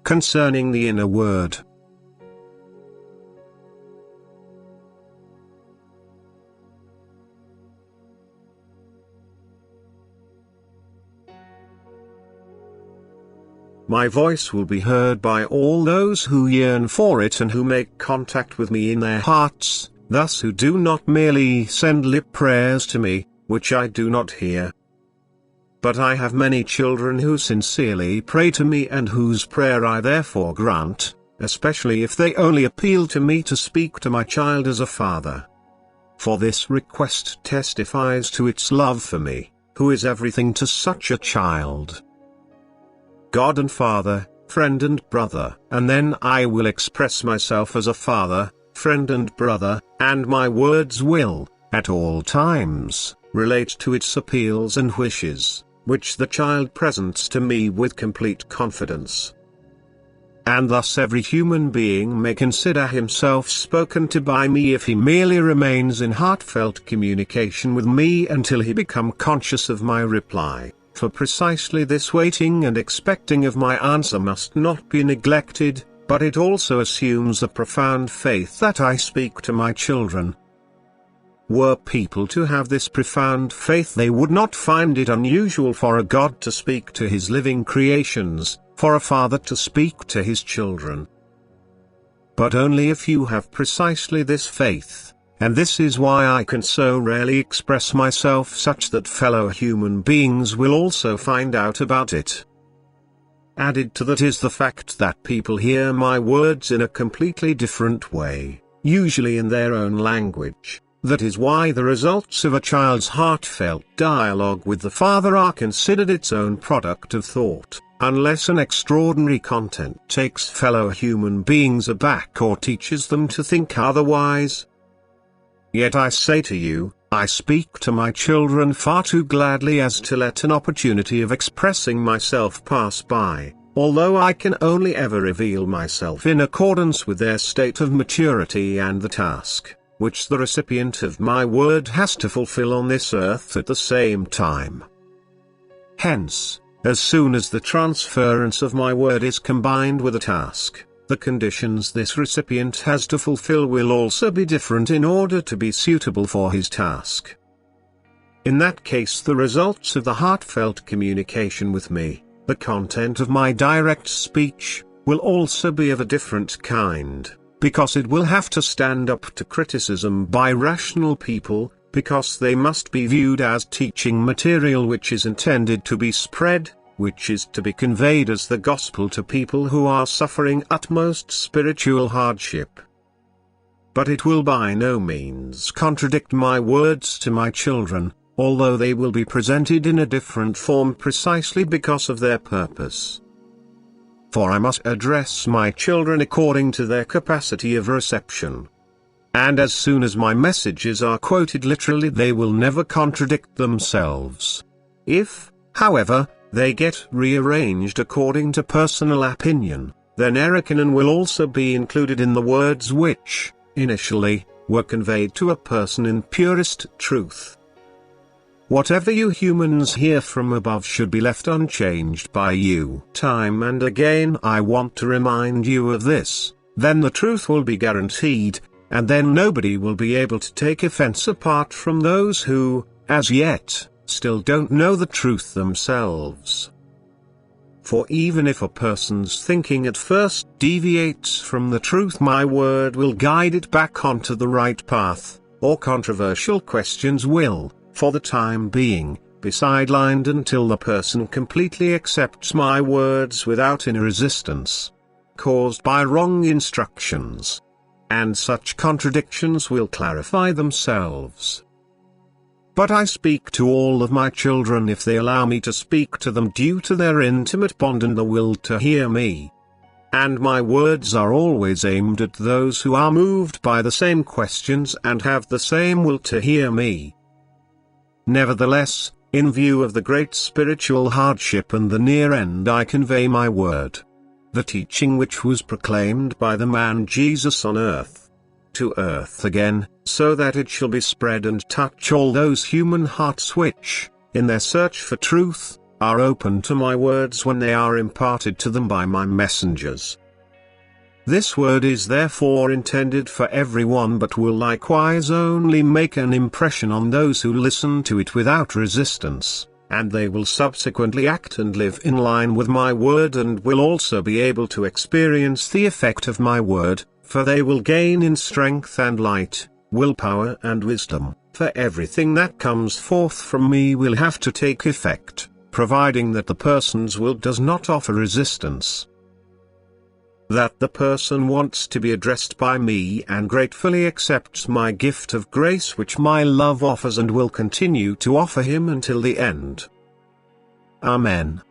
concerning the inner word. My voice will be heard by all those who yearn for it and who make contact with me in their hearts, thus who do not merely send lip prayers to me, which I do not hear. But I have many children who sincerely pray to me and whose prayer I therefore grant, especially if they only appeal to me to speak to my child as a father. For this request testifies to its love for me, who is everything to such a child. God and Father, friend and brother, and then I will express myself as a father, friend and brother, and my words will, at all times, relate to its appeals and wishes, which the child presents to me with complete confidence. And thus every human being may consider himself spoken to by me if he merely remains in heartfelt communication with me until he become conscious of my reply. For precisely this waiting and expecting of my answer must not be neglected, but it also assumes a profound faith that I speak to my children. Were people to have this profound faith, they would not find it unusual for a God to speak to his living creations, for a father to speak to his children. But only if you have precisely this faith. And this is why I can so rarely express myself such that fellow human beings will also find out about it. Added to that is the fact that people hear my words in a completely different way, usually in their own language. That is why the results of a child's heartfelt dialogue with the father are considered its own product of thought, unless an extraordinary content takes fellow human beings aback or teaches them to think otherwise. Yet I say to you, I speak to my children far too gladly as to let an opportunity of expressing myself pass by, although I can only ever reveal myself in accordance with their state of maturity and the task, which the recipient of my word has to fulfill on this earth at the same time. Hence, as soon as the transference of my word is combined with a task, the conditions this recipient has to fulfill will also be different in order to be suitable for his task. In that case, the results of the heartfelt communication with me, the content of my direct speech, will also be of a different kind, because it will have to stand up to criticism by rational people, because they must be viewed as teaching material which is intended to be spread, which is to be conveyed as the gospel to people who are suffering utmost spiritual hardship. But it will by no means contradict my words to my children, although they will be presented in a different form precisely because of their purpose. For I must address my children according to their capacity of reception. And as soon as my messages are quoted literally, they will never contradict themselves. If, however, they get rearranged according to personal opinion, then error will also be included in the words which, initially, were conveyed to a person in purest truth. Whatever you humans hear from above should be left unchanged by you. Time and again I want to remind you of this, then the truth will be guaranteed, and then nobody will be able to take offense apart from those who, as yet, still don't know the truth themselves. For even if a person's thinking at first deviates from the truth, my word will guide it back onto the right path, or controversial questions will, for the time being, be sidelined until the person completely accepts my words without any resistance caused by wrong instructions. And such contradictions will clarify themselves. But I speak to all of my children if they allow me to speak to them due to their intimate bond and the will to hear me. And my words are always aimed at those who are moved by the same questions and have the same will to hear me. Nevertheless, in view of the great spiritual hardship and the near end, I convey my word. The teaching which was proclaimed by the man Jesus on earth, to earth again, so that it shall be spread and touch all those human hearts which, in their search for truth, are open to my words when they are imparted to them by my messengers. This word is therefore intended for everyone, but will likewise only make an impression on those who listen to it without resistance, and they will subsequently act and live in line with my word, and will also be able to experience the effect of my word, for they will gain in strength and light, willpower and wisdom, for everything that comes forth from me will have to take effect, providing that the person's will does not offer resistance. That the person wants to be addressed by me and gratefully accepts my gift of grace which my love offers and will continue to offer him until the end. Amen.